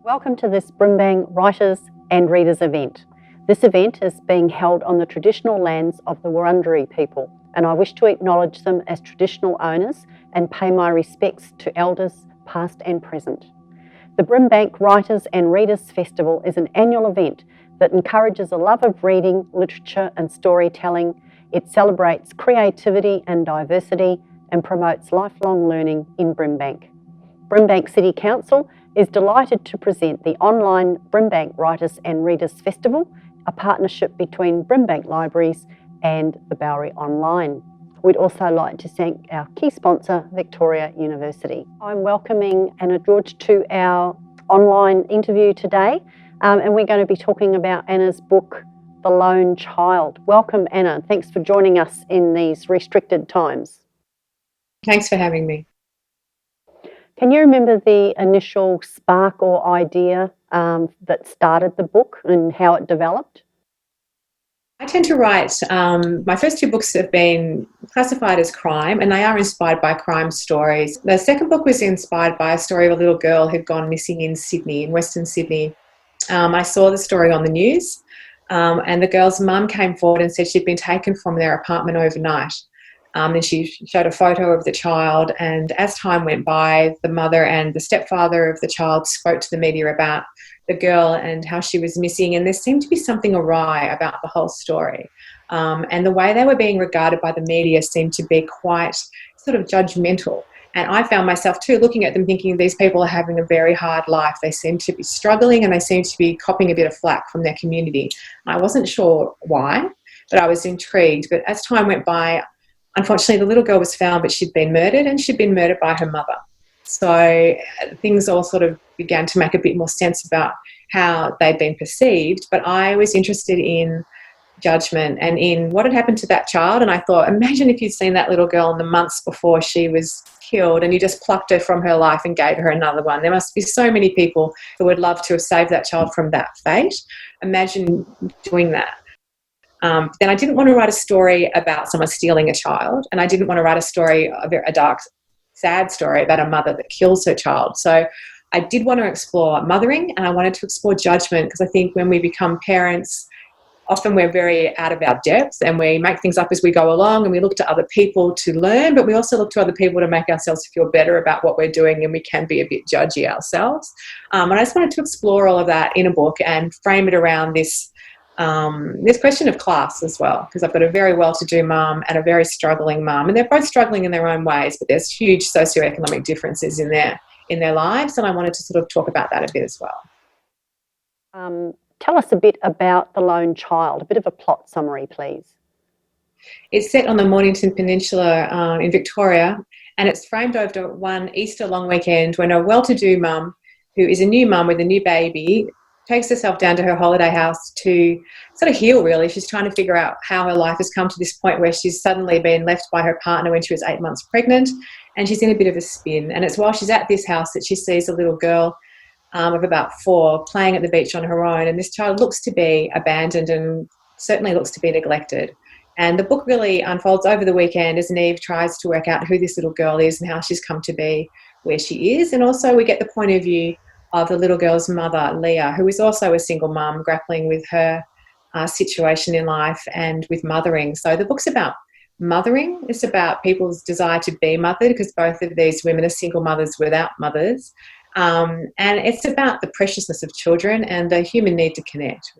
Welcome to this Brimbank Writers and Readers event. This event is being held on the traditional lands of the Wurundjeri people, and I wish to acknowledge them as traditional owners and pay my respects to elders past and present. The Brimbank Writers and Readers Festival is an annual event that encourages a love of reading, literature and storytelling. It celebrates creativity and diversity and promotes lifelong learning in Brimbank. Brimbank City Council is delighted to present the online Brimbank Writers and Readers Festival, a partnership between Brimbank Libraries and the Bowery Online. We'd also like to thank our key sponsor, Victoria University. I'm welcoming Anna George to our online interview today, and we're going to be talking about Anna's book, The Lone Child. Welcome, Anna. Thanks for joining us in these restricted times. Thanks for having me. Can you remember the initial spark or idea that started the book and how it developed? I tend to write, my first two books have been classified as crime, and they are inspired by crime stories. The second book was inspired by a story of a little girl who'd gone missing in Sydney, in Western Sydney. I saw the story on the news, and the girl's mum came forward and said she'd been taken from their apartment overnight. And she showed a photo of the child, and as time went by, the mother and the stepfather of the child spoke to the media about the girl and how she was missing, and there seemed to be something awry about the whole story. And the way they were being regarded by the media seemed to be quite sort of judgmental. And I found myself too looking at them thinking these people are having a very hard life. They seem to be struggling and they seem to be copping a bit of flack from their community. I wasn't sure why, but I was intrigued. But as time went by, unfortunately, the little girl was found, but she'd been murdered, and she'd been murdered by her mother. So things all sort of began to make a bit more sense about how they'd been perceived. But I was interested in judgment and in what had happened to that child. And I thought, imagine if you'd seen that little girl in the months before she was killed and you just plucked her from her life and gave her another one. There must be so many people who would love to have saved that child from that fate. Imagine doing that. Then I didn't want to write a story about someone stealing a child, and I didn't want to write a story, a dark, sad story about a mother that kills her child. So I did want to explore mothering, and I wanted to explore judgment, because I think when we become parents, often we're very out of our depth and we make things up as we go along, and we look to other people to learn, but we also look to other people to make ourselves feel better about what we're doing, and we can be a bit judgy ourselves. And I just wanted to explore all of that in a book and frame it around this question of class as well, because I've got a very well-to-do mum and a very struggling mum, and they're both struggling in their own ways, but there's huge socioeconomic differences in their lives, and I wanted to sort of talk about that a bit as well. Tell us a bit about The Lone Child, a bit of a plot summary, please. It's set on the Mornington Peninsula in Victoria, and it's framed over one Easter long weekend when a well-to-do mum, who is a new mum with a new baby, takes herself down to her holiday house to sort of heal, really. She's trying to figure out how her life has come to this point where she's suddenly been left by her partner when she was 8 months pregnant, and she's in a bit of a spin. And it's while she's at this house that she sees a little girl of about 4 playing at the beach on her own, and this child looks to be abandoned and certainly looks to be neglected. And the book really unfolds over the weekend as Neve tries to work out who this little girl is and how she's come to be where she is. And also we get the point of view of the little girl's mother, Leah, who is also a single mum grappling with her situation in life and with mothering. So the book's about mothering. It's about people's desire to be mothered, because both of these women are single mothers without mothers. And it's about the preciousness of children and the human need to connect.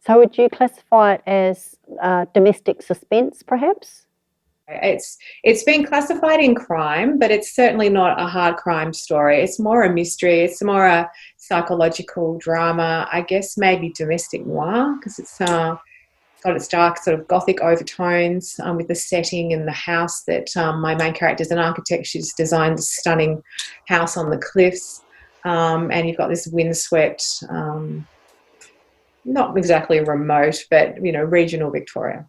So would you classify it as domestic suspense, perhaps? It's been classified in crime, but it's certainly not a hard crime story. It's more a mystery. It's more a psychological drama, I guess maybe domestic noir, because it's got its dark sort of gothic overtones with the setting and the house that my main character is an architect. She's designed this stunning house on the cliffs, and you've got this windswept, not exactly remote, but regional Victoria.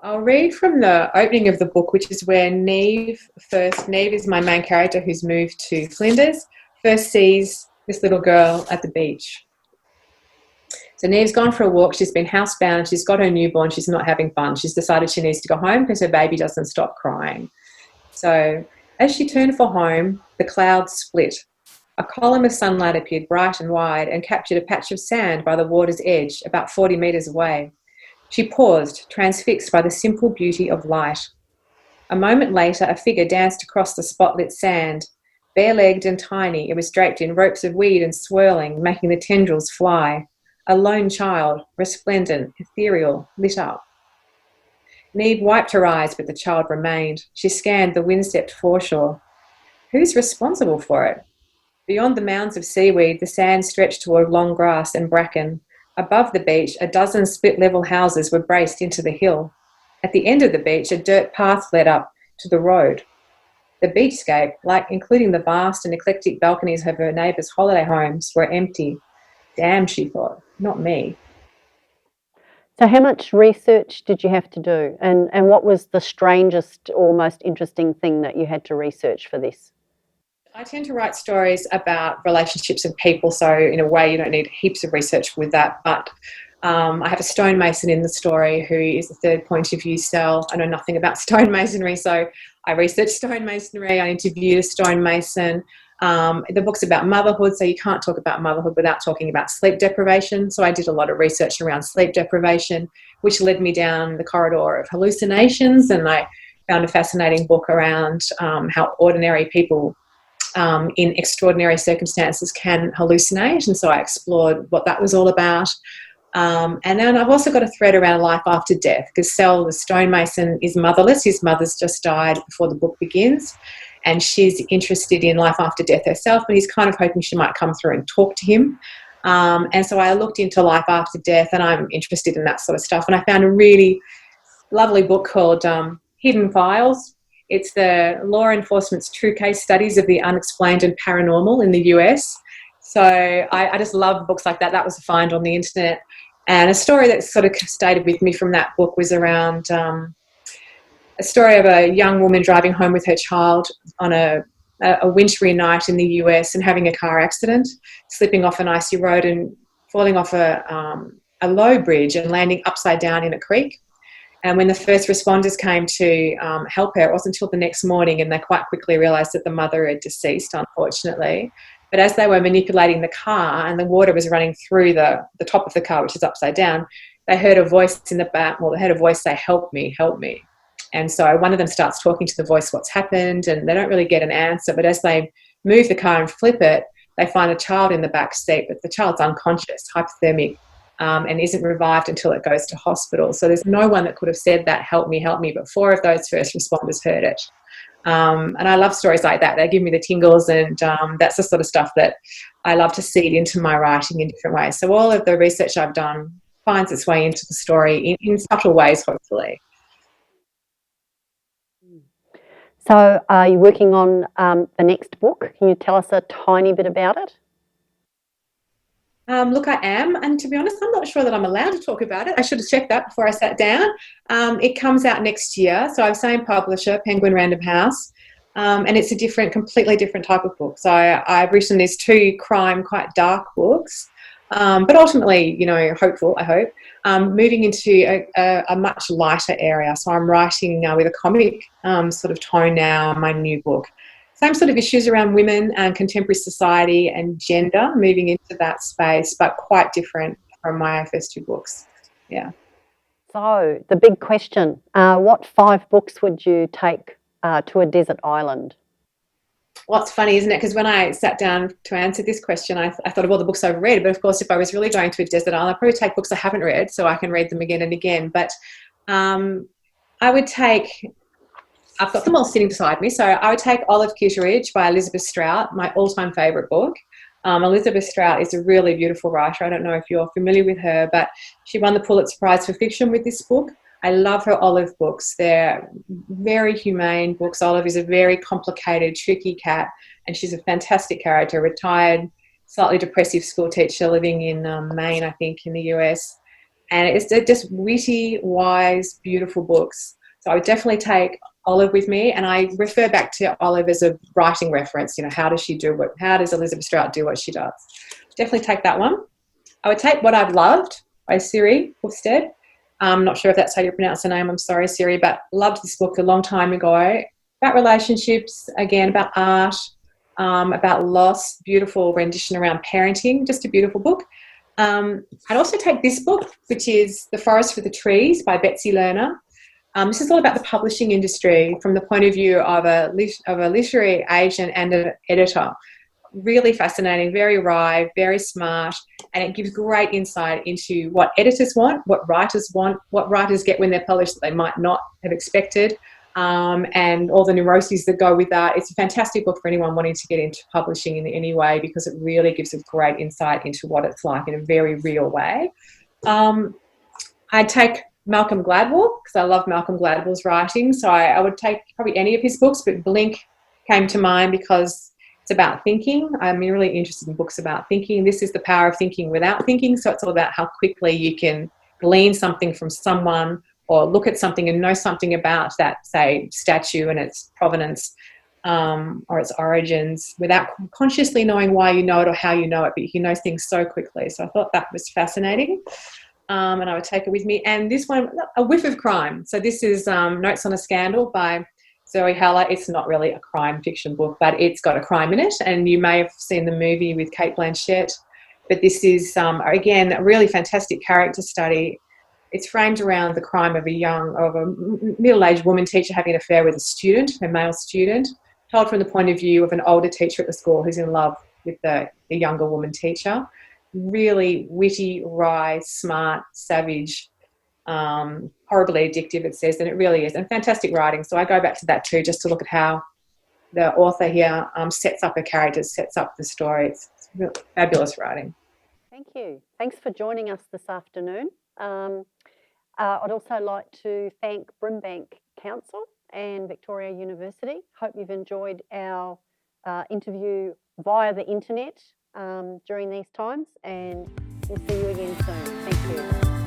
I'll read from the opening of the book, which is where Neve is my main character who's moved to Flinders, first sees this little girl at the beach. So Neve's gone for a walk, she's been housebound, she's got her newborn, she's not having fun. She's decided she needs to go home because her baby doesn't stop crying. So as she turned for home, the clouds split A column of sunlight appeared bright and wide and captured a patch of sand by the water's edge about 40 metres away. She paused, transfixed by the simple beauty of light. A moment later, a figure danced across the spotlit sand. Bare-legged and tiny, it was draped in ropes of weed and swirling, making the tendrils fly. A lone child, resplendent, ethereal, lit up. Neve wiped her eyes, but the child remained. She scanned the wind-swept foreshore. Who's responsible for it? Beyond the mounds of seaweed, the sand stretched toward long grass and bracken. Above the beach, a dozen split-level houses were braced into the hill. At the end of the beach, a dirt path led up to the road. The beachscape, including the vast and eclectic balconies of her neighbours' holiday homes, were empty. Damn, she thought, not me. So how much research did you have to do? And what was the strangest or most interesting thing that you had to research for this? I tend to write stories about relationships and people, so in a way you don't need heaps of research with that, but I have a stonemason in the story who is a third point of view cell. I know nothing about stonemasonry, so I researched stonemasonry, I interviewed a stonemason. The book's about motherhood, so you can't talk about motherhood without talking about sleep deprivation, so I did a lot of research around sleep deprivation, which led me down the corridor of hallucinations, and I found a fascinating book around how ordinary people in extraordinary circumstances can hallucinate, and so I explored what that was all about. And then I've also got a thread around life after death, because Sel, the stonemason, is motherless. His mother's just died before the book begins, and she's interested in life after death herself, but he's kind of hoping she might come through and talk to him. And so I looked into life after death, and I'm interested in that sort of stuff, and I found a really lovely book called Hidden Files. It's the law enforcement's true case studies of the unexplained and paranormal in the US. So I just love books like that. That was a find on the internet. And a story that sort of stayed with me from that book was around a story of a young woman driving home with her child on a wintry night in the US and having a car accident, slipping off an icy road and falling off a low bridge and landing upside down in a creek. And when the first responders came to help her, it wasn't until the next morning, and they quite quickly realised that the mother had deceased, unfortunately. But as they were manipulating the car and the water was running through the top of the car, which is upside down, they heard a voice in the back, well, they heard a voice say, "Help me, help me." And so one of them starts talking to the voice what's happened, and they don't really get an answer. But as they move the car and flip it, they find a child in the back seat, but the child's unconscious, hypothermic, and isn't revived until it goes to hospital. So there's no one that could have said that, help me, but 4 of those first responders heard it. And I love stories like that. They give me the tingles, and that's the sort of stuff that I love to seed into my writing in different ways. So all of the research I've done finds its way into the story in subtle ways, hopefully. So are you working on the next book? Can you tell us a tiny bit about it? Look, I am, and to be honest, I'm not sure that I'm allowed to talk about it. I should have checked that before I sat down. It comes out next year, so I'm same publisher, Penguin Random House, and it's a completely different type of book. So I've written these 2 crime, quite dark books, but ultimately, hopeful, I hope, moving into a much lighter area. So I'm writing with a comic sort of tone now, my new book. Same sort of issues around women and contemporary society and gender, moving into that space, but quite different from my first 2 books. Yeah. So the big question, what 5 books would you take to a desert island? Well, it's funny, isn't it? Because when I sat down to answer this question, I thought of all the books I've read. But of course, if I was really going to a desert island, I'd probably take books I haven't read so I can read them again and again. But I would take... I've got them all sitting beside me. So I would take Olive Kitteridge by Elizabeth Strout, my all-time favourite book. Elizabeth Strout is a really beautiful writer. I don't know if you're familiar with her, but she won the Pulitzer Prize for Fiction with this book. I love her Olive books. They're very humane books. Olive is a very complicated, tricky cat, and she's a fantastic character, retired, slightly depressive school teacher living in Maine, I think, in the US. And they're just witty, wise, beautiful books. So I would definitely take Olive with me, and I refer back to Olive as a writing reference. How does Elizabeth Strout do what she does? Definitely take that one. I would take What I've Loved by Sherryl Clark. I'm not sure if that's how you pronounce her name. I'm sorry, Siri, but loved this book a long time ago. About relationships, again, about art, about loss, beautiful rendition around parenting, just a beautiful book. I'd also take this book, which is The Forest for the Trees by Betsy Lerner. This is all about the publishing industry from the point of view of a literary agent and an editor. Really fascinating, very wry, very smart, and it gives great insight into what editors want, what writers get when they're published that they might not have expected, and all the neuroses that go with that. It's a fantastic book for anyone wanting to get into publishing in any way, because it really gives us great insight into what it's like in a very real way. I'd take Malcolm Gladwell, because I love Malcolm Gladwell's writing, so I would take probably any of his books, but Blink came to mind because it's about thinking. I'm really interested in books about thinking. This is The Power of Thinking Without Thinking, so it's all about how quickly you can glean something from someone or look at something and know something about that, say, statue and its provenance or its origins without consciously knowing why you know it or how you know it, but you can know things so quickly. So I thought that was fascinating. And I would take it with me. And this one, A Whiff of Crime. So this is Notes on a Scandal by Zoe Haller. It's not really a crime fiction book, but it's got a crime in it. And you may have seen the movie with Cate Blanchett. But this is, again, a really fantastic character study. It's framed around the crime of a middle-aged woman teacher having an affair with a student, a male student, told from the point of view of an older teacher at the school who's in love with the younger woman teacher. Really witty, wry, smart, savage, horribly addictive, it says, and it really is, and fantastic writing. So I go back to that too, just to look at how the author here sets up her characters, sets up the story. It's really fabulous writing. Thank you. Thanks for joining us this afternoon. I'd also like to thank Brimbank Council and Victoria University. Hope you've enjoyed our interview via the internet during these times, and we'll see you again soon. Thank you.